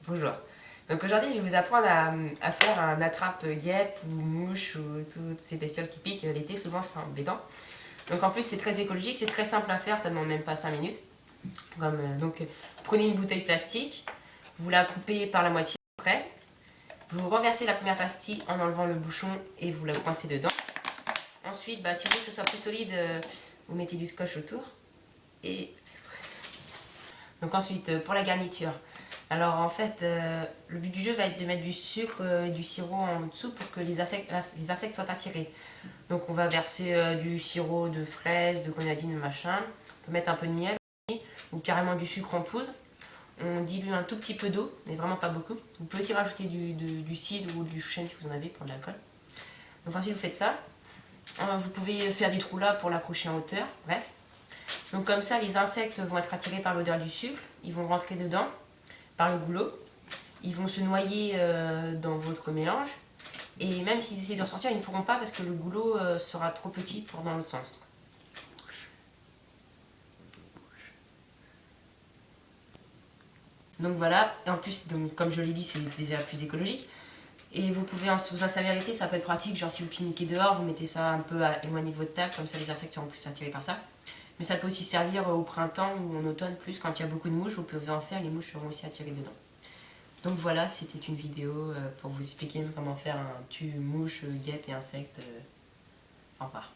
Bonjour. Donc aujourd'hui, je vais vous apprendre à faire un attrape-guêpe ou mouche ou toutes ces bestioles qui piquent l'été. Souvent, c'est embêtant. Donc en plus, c'est très écologique, c'est très simple à faire, ça ne demande même pas 5 minutes. Prenez une bouteille plastique, vous la coupez par la moitié après. Vous renversez la première pastille en enlevant le bouchon et vous la coincez dedans. Ensuite, si vous voulez que ce soit plus solide, vous mettez du scotch autour. Et donc ensuite, pour la garniture. Alors en fait, le but du jeu va être de mettre du sucre et du sirop en dessous pour que les insectes soient attirés. Donc on va verser du sirop de fraise, de grenadine, machin. On peut mettre un peu de miel ou carrément du sucre en poudre. On dilue un tout petit peu d'eau, mais vraiment pas beaucoup. Vous pouvez aussi rajouter du cidre ou du chêne si vous en avez pour de l'alcool. Donc ensuite vous faites ça. Vous pouvez faire des trous là pour l'accrocher en hauteur, bref. Donc comme ça, les insectes vont être attirés par l'odeur du sucre, ils vont rentrer dedans par le goulot, ils vont se noyer dans votre mélange, et même s'ils essaient de ressortir, ils ne pourront pas parce que le goulot sera trop petit pour dans l'autre sens. Donc voilà, et en plus, comme je l'ai dit, c'est déjà plus écologique. Et vous pouvez vous en servir l'été, ça peut être pratique, genre si vous pique-niquez dehors, vous mettez ça un peu éloigné de votre table, comme ça les insectes seront plus attirés par ça. Mais ça peut aussi servir au printemps ou en automne plus, quand il y a beaucoup de mouches, vous pouvez en faire, les mouches seront aussi attirées dedans. Donc voilà, c'était une vidéo pour vous expliquer comment faire un tue-mouche, guêpe et insectes. Au revoir.